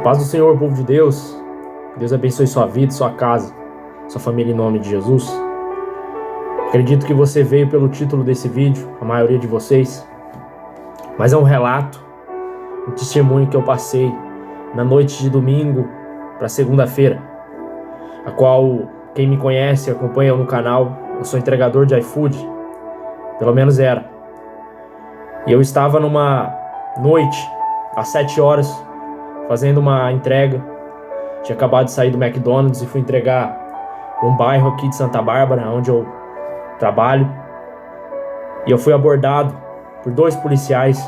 A paz do Senhor, povo de Deus. Deus abençoe sua vida, sua casa, sua família em nome de Jesus. Acredito que você veio pelo título desse vídeo, a maioria de vocês. Mas é um relato, um testemunho que eu passei na noite de domingo para segunda-feira, a qual quem me conhece, acompanha no canal, eu sou entregador de iFood, pelo menos era. E eu estava numa noite, às 7 horas, fazendo uma entrega. Tinha acabado de sair do McDonald's e fui entregar um bairro aqui de Santa Bárbara, onde eu trabalho. E eu fui abordado por 2 policiais,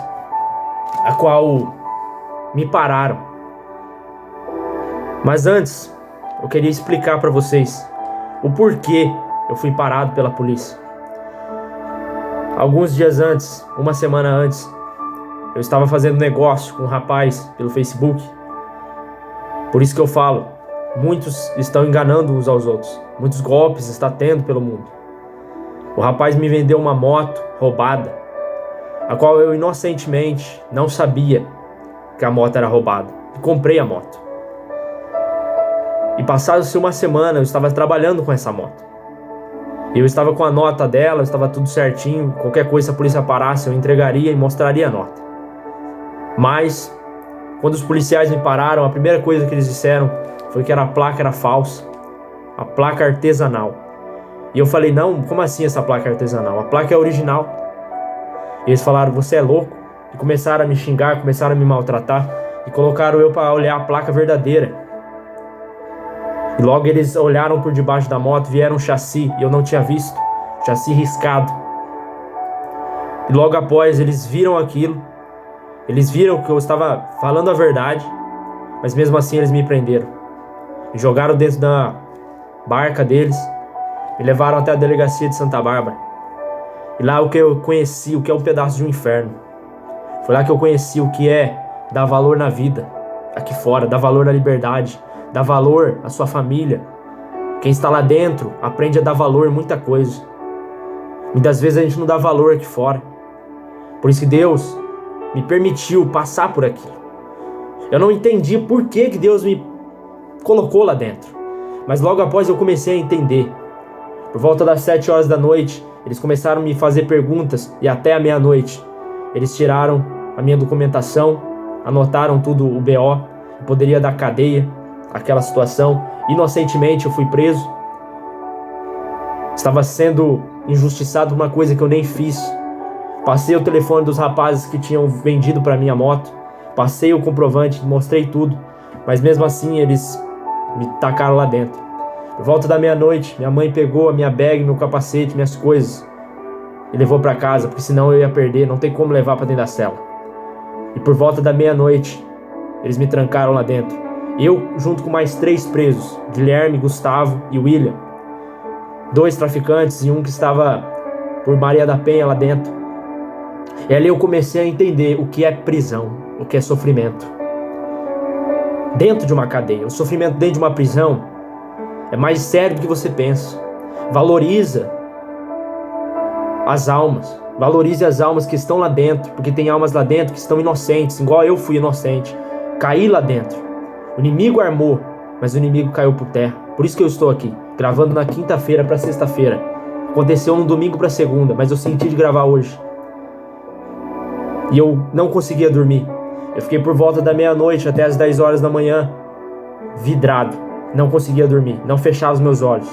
a qual me pararam. Mas antes, eu queria explicar para vocês o porquê eu fui parado pela polícia. Alguns dias antes, uma semana antes, eu estava fazendo negócio com um rapaz pelo Facebook. Por isso que eu falo, muitos estão enganando uns aos outros. Muitos golpes está tendo pelo mundo. O rapaz me vendeu uma moto roubada, a qual eu inocentemente não sabia que a moto era roubada. E comprei a moto. E passado-se uma semana, eu estava trabalhando com essa moto. Eu estava com a nota dela, estava tudo certinho. Qualquer coisa, se a polícia parasse, eu entregaria e mostraria a nota. Mas, quando os policiais me pararam, a primeira coisa que eles disseram foi que a placa era falsa. A placa artesanal. E eu falei, não, como assim essa placa artesanal? A placa é original. E eles falaram, você é louco? E começaram a me xingar, começaram a me maltratar. E colocaram eu para olhar a placa verdadeira. E logo eles olharam por debaixo da moto, vieram um chassi, e eu não tinha visto. Chassi riscado. E logo após eles viram aquilo. Eles viram que eu estava falando a verdade, mas mesmo assim eles me prenderam. Me jogaram dentro da barca deles, me levaram até a delegacia de Santa Bárbara. E lá o que eu conheci, o que é um pedaço de um inferno. Foi lá que eu conheci o que é dar valor na vida, aqui fora, dar valor na liberdade, dar valor à sua família. Quem está lá dentro aprende a dar valor em muita coisa. Muitas vezes a gente não dá valor aqui fora. Por isso que Deus me permitiu passar por aquilo. Eu não entendi por que Deus me colocou lá dentro. Mas logo após eu comecei a entender. Por volta das 7 horas da noite, eles começaram a me fazer perguntas. E até a meia-noite, eles tiraram a minha documentação, anotaram tudo o BO. Eu poderia dar cadeia àquela situação. Inocentemente eu fui preso. Estava sendo injustiçado por uma coisa que eu nem fiz. Passei o telefone dos rapazes que tinham vendido para mim a moto. Passei o comprovante, mostrei tudo. Mas mesmo assim eles me tacaram lá dentro. Por volta da meia-noite, minha mãe pegou a minha bag, meu capacete, minhas coisas e levou para casa, porque senão eu ia perder, não tem como levar para dentro da cela. E por volta da meia-noite, eles me trancaram lá dentro. Eu, junto com mais 3 presos, Guilherme, Gustavo e William. 2 traficantes e um que estava por Maria da Penha lá dentro. E ali eu comecei a entender o que é prisão, o que é sofrimento. Dentro de uma cadeia, o sofrimento dentro de uma prisão é mais sério do que você pensa. Valoriza as almas. Valorize as almas que estão lá dentro, porque tem almas lá dentro que estão inocentes, igual eu fui inocente. Caí lá dentro. O inimigo armou, mas o inimigo caiu por terra. Por isso que eu estou aqui, gravando na quinta-feira para sexta-feira. Aconteceu no domingo para segunda, mas eu senti de gravar hoje. E eu não conseguia dormir. Eu fiquei por volta da meia-noite até as 10 horas da manhã, vidrado. Não conseguia dormir, não fechava os meus olhos.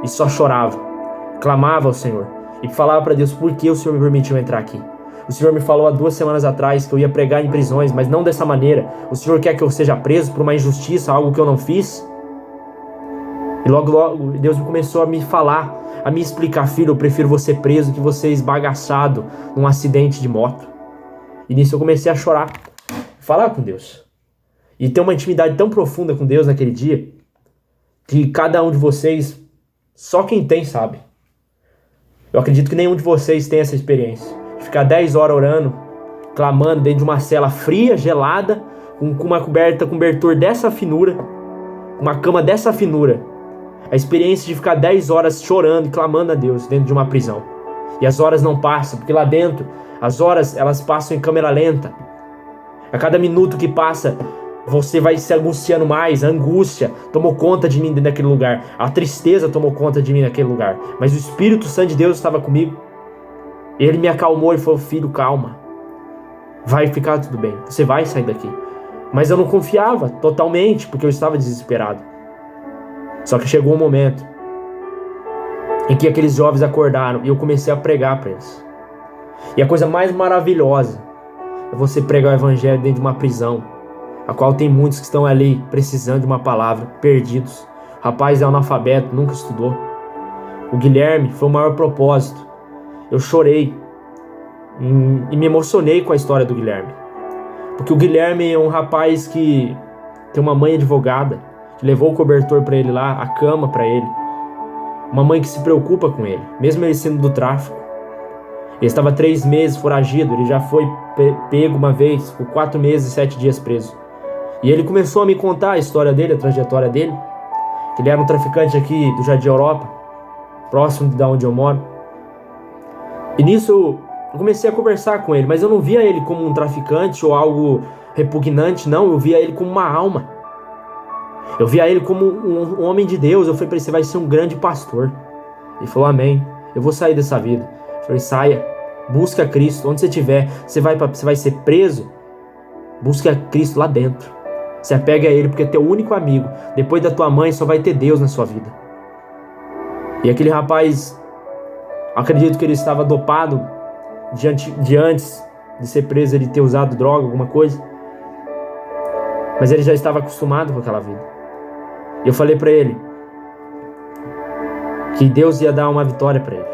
E só chorava, clamava ao Senhor. E falava para Deus, por que o Senhor me permitiu entrar aqui? O Senhor me falou há 2 semanas atrás que eu ia pregar em prisões, mas não dessa maneira. O Senhor quer que eu seja preso por uma injustiça, algo que eu não fiz? E logo Deus começou a me falar, a me explicar, filho, eu prefiro você preso que você esbagaçado num acidente de moto. E nisso eu comecei a chorar, falar com Deus. E ter uma intimidade tão profunda com Deus naquele dia, que cada um de vocês, só quem tem sabe. Eu acredito que nenhum de vocês tem essa experiência. De ficar 10 horas orando, clamando dentro de uma cela fria, gelada, com uma cobertor dessa finura, uma cama dessa finura. A experiência de ficar 10 horas chorando e clamando a Deus dentro de uma prisão. E as horas não passam, porque lá dentro, as horas elas passam em câmera lenta. A cada minuto que passa, você vai se angustiando mais. A angústia tomou conta de mim dentro daquele lugar. A tristeza tomou conta de mim naquele lugar. Mas o Espírito Santo de Deus estava comigo. Ele me acalmou e falou: filho, calma. Vai ficar tudo bem. Você vai sair daqui. Mas eu não confiava totalmente, porque eu estava desesperado. Só que chegou um momento em que aqueles jovens acordaram e eu comecei a pregar para eles. E a coisa mais maravilhosa é você pregar o evangelho dentro de uma prisão, a qual tem muitos que estão ali precisando de uma palavra, perdidos. O rapaz é analfabeto, nunca estudou. O Guilherme foi o maior propósito. Eu chorei e me emocionei com a história do Guilherme. Porque o Guilherme é um rapaz que tem uma mãe advogada, que levou o cobertor para ele lá, a cama para ele. Uma mãe que se preocupa com ele, mesmo ele sendo do tráfico. Ele estava 3 meses foragido, ele já foi pego uma vez, ficou 4 meses e 7 dias preso. E ele começou a me contar a história dele, a trajetória dele. Que ele era um traficante aqui do Jardim Europa, próximo de onde eu moro. E nisso eu comecei a conversar com ele, mas eu não via ele como um traficante ou algo repugnante, não. Eu via ele como uma alma. Eu via ele como um homem de Deus. Eu falei para ele: você vai ser um grande pastor. Ele falou: amém, eu vou sair dessa vida. Eu falei: saia, busca Cristo, onde você estiver. Você vai ser preso, busca Cristo lá dentro. Se apega a Ele, porque é teu único amigo. Depois da tua mãe só vai ter Deus na sua vida. E aquele rapaz, acredito que ele estava dopado de antes de ser preso, ele ter usado droga, alguma coisa. Mas ele já estava acostumado com aquela vida. E eu falei para ele que Deus ia dar uma vitória para ele.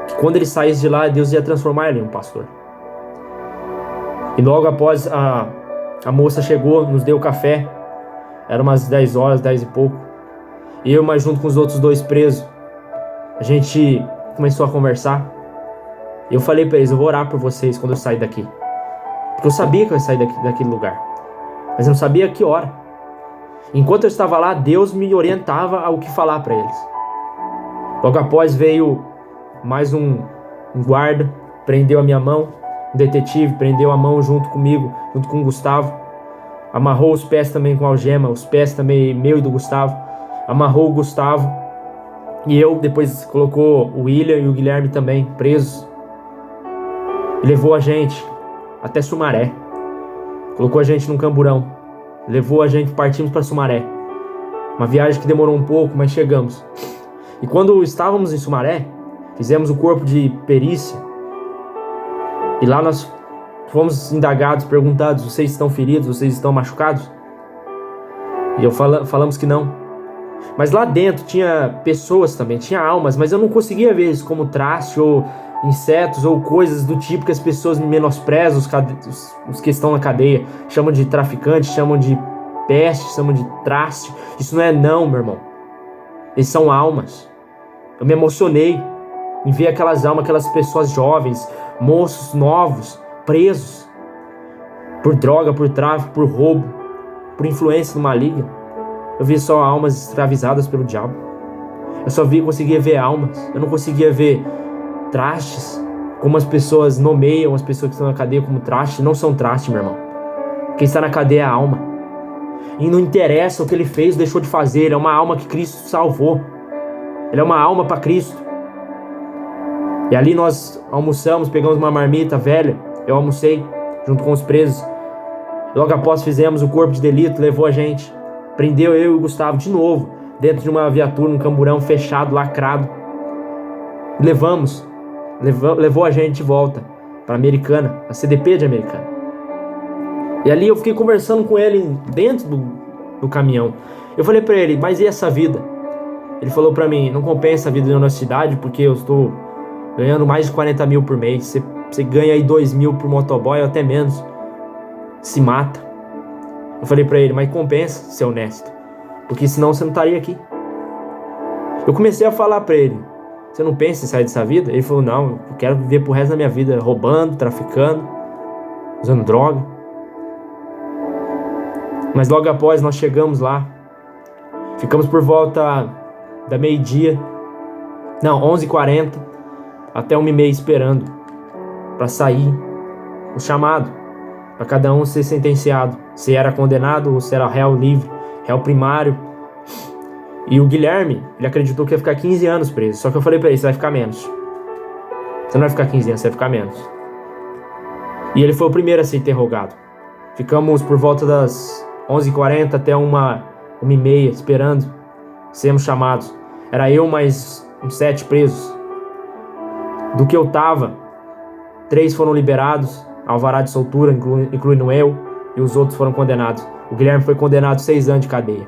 Que quando ele saísse de lá, Deus ia transformar ele em um pastor. E logo após a moça chegou, nos deu café. Era umas 10 horas, 10 e pouco. E eu, mais junto com os outros 2 presos, a gente começou a conversar. E eu falei para eles: eu vou orar por vocês quando eu sair daqui. Porque eu sabia que eu ia sair daquele lugar. Mas eu não sabia a que hora. Enquanto eu estava lá, Deus me orientava ao que falar para eles. Logo após veio mais um guarda, prendeu a minha mão. Um detetive prendeu a mão junto comigo, junto com o Gustavo. Amarrou os pés também com algema, os pés também meu e do Gustavo. Amarrou o Gustavo. E eu, depois colocou o William e o Guilherme também presos. E levou a gente até Sumaré. Colocou a gente num camburão. Levou a gente, partimos para Sumaré. Uma viagem que demorou um pouco, mas chegamos. E quando estávamos em Sumaré, fizemos o corpo de perícia. E lá nós fomos indagados, perguntados: vocês estão feridos, vocês estão machucados? E falamos que não. Mas lá dentro tinha pessoas também, tinha almas, mas eu não conseguia ver eles como traste ou insetos ou coisas do tipo que as pessoas menosprezam, os que estão na cadeia. Chamam de traficante, chamam de peste, chamam de traste. Isso não é não, meu irmão. Eles são almas. Eu me emocionei em ver aquelas almas, aquelas pessoas jovens, moços novos, presos por droga, por tráfico, por roubo, por influência do maligno. Eu vi só almas escravizadas pelo diabo. Eu só conseguia ver almas. Eu não conseguia ver trastes, como as pessoas nomeiam as pessoas que estão na cadeia como traste. Não são traste, meu irmão. Quem está na cadeia é a alma. E não interessa o que ele fez ou deixou de fazer. Ele é uma alma que Cristo salvou. Ele é uma alma para Cristo. E ali nós almoçamos, pegamos uma marmita velha. Eu almocei junto com os presos. Logo após fizemos o corpo de delito, levou a gente. Prendeu eu e o Gustavo de novo, dentro de uma viatura, um camburão fechado, lacrado. Levou a gente de volta para Americana, a CDP de Americana. E ali eu fiquei conversando com ele dentro do caminhão. Eu falei para ele: mas e essa vida? Ele falou para mim: não compensa a vida na nossa cidade, porque eu estou ganhando mais de 40 mil por mês. Você ganha aí 2 mil por motoboy ou até menos. Se mata. Eu falei pra ele: mas compensa ser honesto, porque senão você não estaria aqui. Eu comecei a falar pra ele: você não pensa em sair dessa vida? Ele falou: não, eu quero viver pro resto da minha vida roubando, traficando, usando droga. Mas logo após nós chegamos lá. Ficamos por volta da meio-dia, não, 11h40, até 1h30 esperando pra sair o chamado, para cada um ser sentenciado, se era condenado ou se era réu livre, réu primário. E o Guilherme, ele acreditou que ia ficar 15 anos preso, só que eu falei para ele, você vai ficar menos. Você não vai ficar 15 anos, você vai ficar menos. E ele foi o primeiro a ser interrogado. Ficamos por volta das 11h40 até 1h30 esperando sermos chamados. Era eu mais uns 7 presos. Do que eu tava, 3 foram liberados, alvará de soltura, incluindo eu, e os outros foram condenados. O Guilherme foi condenado a 6 anos de cadeia.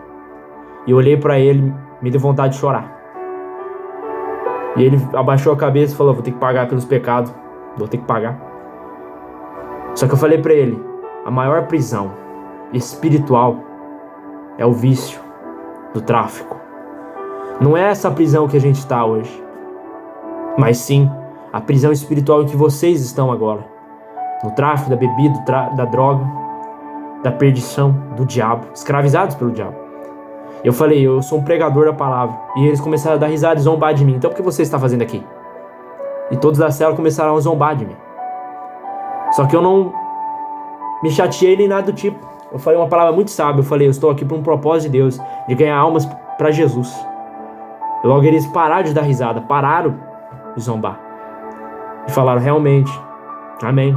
E eu olhei pra ele, me deu vontade de chorar. E ele abaixou a cabeça e falou, vou ter que pagar pelos pecados, vou ter que pagar. Só que eu falei pra ele, a maior prisão espiritual é o vício do tráfico. Não é essa prisão que a gente está hoje, mas sim a prisão espiritual em que vocês estão agora. No tráfico da bebida, da droga, da perdição, do diabo, escravizados pelo diabo. Eu falei, eu sou um pregador da palavra. E eles começaram a dar risada e zombar de mim. Então por que você está fazendo aqui? E todos da cela começaram a zombar de mim. Só que eu não me chateei nem nada do tipo. Eu falei uma palavra muito sábia. Eu falei, eu estou aqui por um propósito de Deus, de ganhar almas para Jesus. E logo eles pararam de dar risada, pararam de zombar. E falaram, realmente, amém.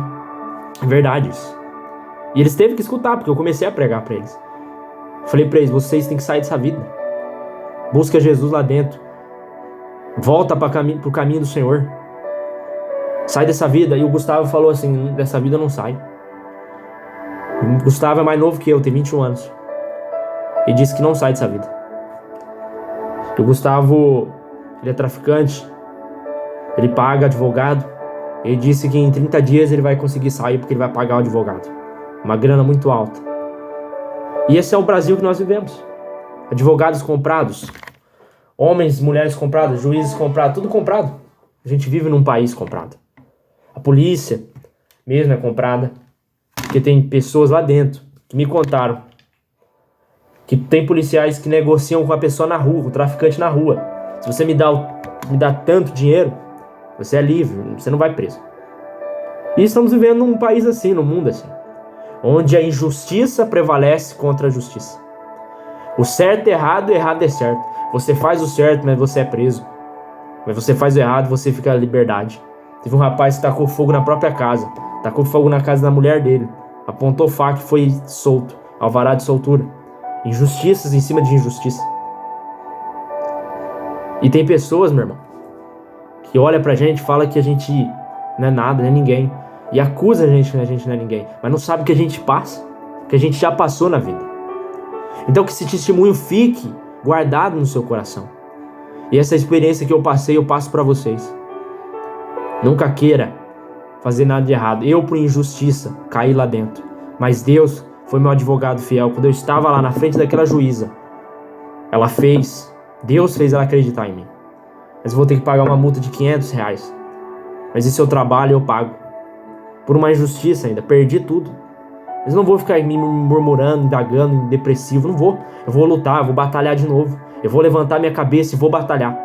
É verdade isso. E eles teve que escutar, porque eu comecei a pregar para eles. Falei pra eles, vocês têm que sair dessa vida. Busca Jesus lá dentro. Volta pro caminho do Senhor. Sai dessa vida. E o Gustavo falou assim, dessa vida eu não sai. O Gustavo é mais novo que eu, tem 21 anos. E disse que não sai dessa vida. E o Gustavo, ele é traficante. Ele paga advogado. Ele disse que em 30 dias ele vai conseguir sair porque ele vai pagar o advogado. Uma grana muito alta. E esse é o Brasil que nós vivemos. Advogados comprados, homens, mulheres compradas, juízes comprados, tudo comprado. A gente vive num país comprado. A polícia mesmo é comprada, porque tem pessoas lá dentro que me contaram que tem policiais que negociam com a pessoa na rua, com o traficante na rua. Se você me dá tanto dinheiro, você é livre, você não vai preso. E estamos vivendo num país assim, num mundo assim, onde a injustiça prevalece contra a justiça. O certo é errado, o errado é certo. Você faz o certo, mas você é preso. Mas você faz o errado, você fica na liberdade. Teve um rapaz que tacou fogo na própria casa. Tacou fogo na casa da mulher dele. Apontou faca e foi solto. Alvará de soltura. Injustiças em cima de injustiça. E tem pessoas, meu irmão, que olha pra gente e fala que a gente não é nada, não é ninguém. E acusa a gente não é ninguém, mas não sabe o que a gente passa, que a gente já passou na vida. Então que esse testemunho fique guardado no seu coração. E essa experiência que eu passei, eu passo para vocês. Nunca queira fazer nada de errado. Eu, por injustiça, caí lá dentro. Mas Deus foi meu advogado fiel. Quando eu estava lá na frente daquela juíza, Deus fez ela acreditar em mim. Mas eu vou ter que pagar uma multa de R$500. Mas esse é o trabalho, eu pago. Por uma injustiça ainda, perdi tudo. Mas não vou ficar me murmurando, indagando, depressivo, não vou. Eu vou lutar, eu vou batalhar de novo. Eu vou levantar minha cabeça e vou batalhar.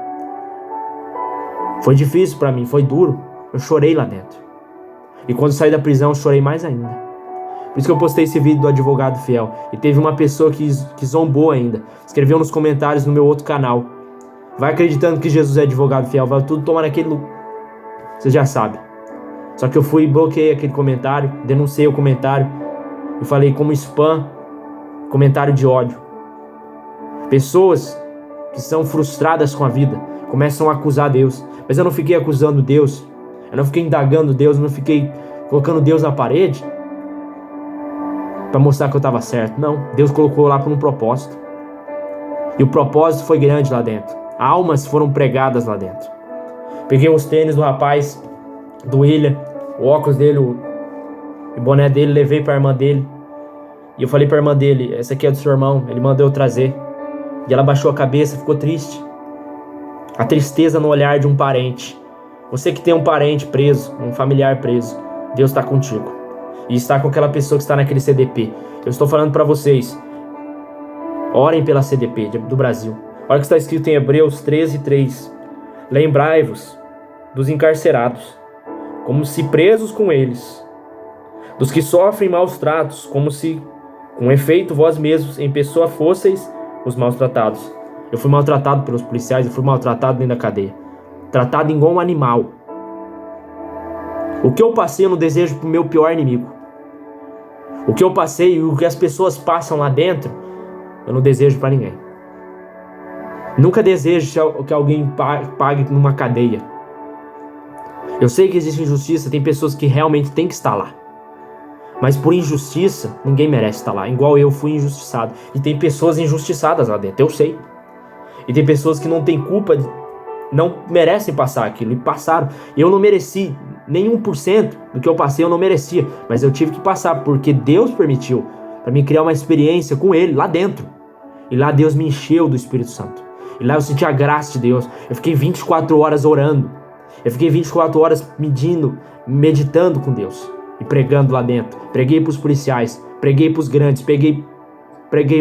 Foi difícil pra mim, foi duro. Eu chorei lá dentro. E quando saí da prisão, eu chorei mais ainda. Por isso que eu postei esse vídeo do advogado fiel. E teve uma pessoa que zombou ainda. Escreveu nos comentários no meu outro canal. Vai acreditando que Jesus é advogado fiel, vai tudo tomar naquele lugar. Você já sabe. Só que eu fui e bloqueei aquele comentário, denunciei o comentário e falei como spam, comentário de ódio. Pessoas que são frustradas com a vida começam a acusar Deus. Mas eu não fiquei acusando Deus, eu não fiquei indagando Deus, eu não fiquei colocando Deus na parede para mostrar que eu estava certo. Não, Deus colocou lá por um propósito. E o propósito foi grande lá dentro. Almas foram pregadas lá dentro. Peguei os tênis do rapaz, do William, o óculos dele, o boné dele, levei pra irmã dele. E eu falei pra irmã dele, essa aqui é do seu irmão, ele mandou eu trazer. E ela baixou a cabeça, ficou triste. A tristeza no olhar de um parente. Você que tem um parente preso, um familiar preso, Deus está contigo. E está com aquela pessoa que está naquele CDP. Eu estou falando pra vocês, orem pela CDP do Brasil. Olha o que está escrito em Hebreus 13:3. Lembrai-vos dos encarcerados, como se presos com eles, dos que sofrem maus tratos, como se, com efeito, vós mesmos, em pessoa, fosseis os maltratados. Eu fui maltratado pelos policiais, eu fui maltratado dentro da cadeia. Tratado igual um animal. O que eu passei eu não desejo pro meu pior inimigo. O que eu passei e o que as pessoas passam lá dentro, eu não desejo para ninguém. Nunca desejo que alguém pague numa cadeia. Eu sei que existe injustiça, tem pessoas que realmente têm que estar lá. Mas por injustiça, ninguém merece estar lá. Igual eu fui injustiçado. E tem pessoas injustiçadas lá dentro, eu sei. E tem pessoas que não têm culpa, não merecem passar aquilo. E passaram. Eu não mereci nem 1% do que eu passei, eu não merecia. Mas eu tive que passar, porque Deus permitiu. Para mim criar uma experiência com Ele, lá dentro. E lá Deus me encheu do Espírito Santo. E lá eu senti a graça de Deus. Eu fiquei 24 horas orando. Eu fiquei 24 horas meditando com Deus. E pregando lá dentro. Preguei para os policiais. Preguei para os grandes. Preguei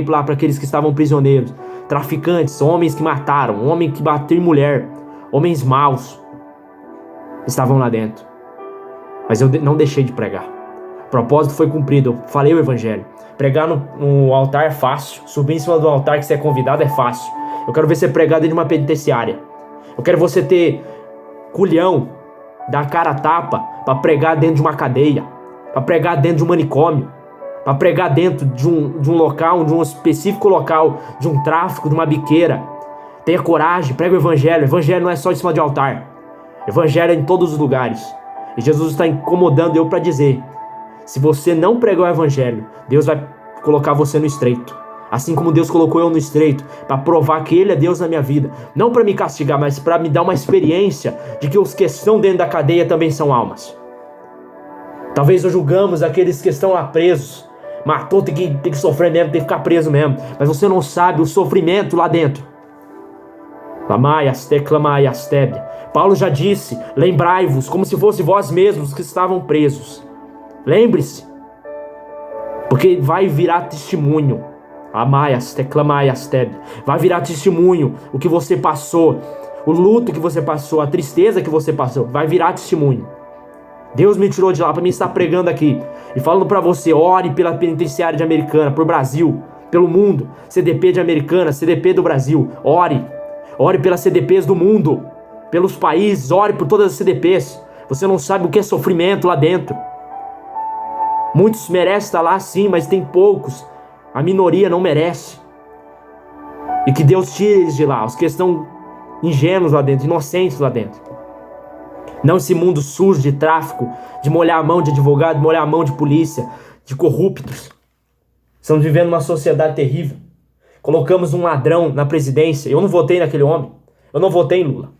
lá para aqueles que estavam prisioneiros. Traficantes, homens que mataram. Homem que bateu em mulher. Homens maus. Estavam lá dentro. Mas eu não deixei de pregar. O propósito foi cumprido. Eu falei o evangelho. Pregar no altar é fácil. Subir em cima do altar que você é convidado é fácil. Eu quero ver você pregar dentro de uma penitenciária. Eu quero você ter culhão, dar cara a tapa para pregar dentro de uma cadeia, para pregar dentro de um manicômio, para pregar dentro de um local, de um específico local, de um tráfico, de uma biqueira. Tenha coragem, prega o evangelho. O evangelho não é só em cima de altar. O evangelho é em todos os lugares. E Jesus está incomodando eu para dizer: se você não pregar o evangelho, Deus vai colocar você no estreito. Assim como Deus colocou eu no estreito, para provar que Ele é Deus na minha vida. Não para me castigar, mas para me dar uma experiência de que os que estão dentro da cadeia também são almas. Talvez nós julgamos aqueles que estão lá presos. Matou, tem que sofrer mesmo, tem que ficar preso mesmo. Mas você não sabe o sofrimento lá dentro. Paulo já disse: lembrai-vos, como se fosse vós mesmos que estavam presos. Lembre-se, porque vai virar testemunho. Vai virar testemunho o que você passou, o luto que você passou, a tristeza que você passou, vai virar testemunho. Deus me tirou de lá para mim estar pregando aqui e falando para você: ore pela penitenciária de Americana, por Brasil, pelo mundo, CDP de Americana, CDP do Brasil, ore pelas CDPs do mundo, pelos países, ore por todas as CDPs. Você não sabe o que é sofrimento lá dentro. Muitos merecem estar lá sim, mas tem poucos. A minoria não merece. E que Deus tire eles de lá, os que estão ingênuos lá dentro, inocentes lá dentro. Não esse mundo sujo de tráfico, de molhar a mão de advogado, de molhar a mão de polícia, de corruptos. Estamos vivendo uma sociedade terrível. Colocamos um ladrão na presidência. Eu não votei naquele homem. Eu não votei em Lula.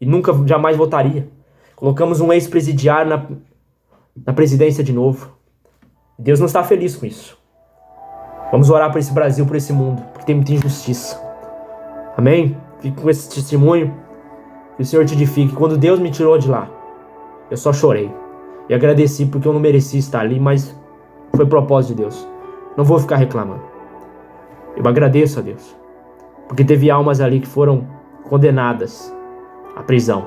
E nunca, jamais votaria. Colocamos um ex-presidiário na presidência de novo. Deus não está feliz com isso. Vamos orar por esse Brasil, por esse mundo, porque tem muita injustiça. Amém? Fique com esse testemunho. Que o Senhor te edifique. Quando Deus me tirou de lá, eu só chorei. E agradeci porque eu não merecia estar ali, mas foi propósito de Deus. Não vou ficar reclamando. Eu agradeço a Deus. Porque teve almas ali que foram condenadas à prisão.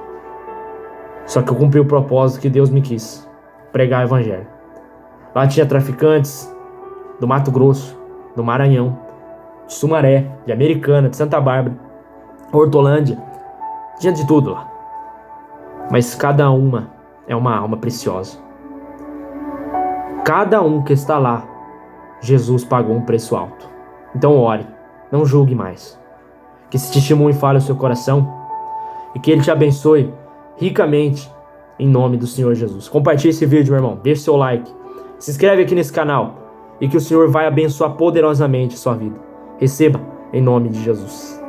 Só que eu cumpri o propósito que Deus me quis. Pregar o evangelho. Lá tinha traficantes do Mato Grosso, do Maranhão, de Sumaré, de Americana, de Santa Bárbara, Hortolândia. Tinha de tudo lá. Mas cada uma é uma alma preciosa. Cada um que está lá, Jesus pagou um preço alto. Então ore, não julgue mais. Que esse testemunho fale ao seu coração e que Ele te abençoe ricamente em nome do Senhor Jesus. Compartilhe esse vídeo, meu irmão. Deixe seu like. Se inscreve aqui nesse canal e que o Senhor vai abençoar poderosamente a sua vida. Receba em nome de Jesus.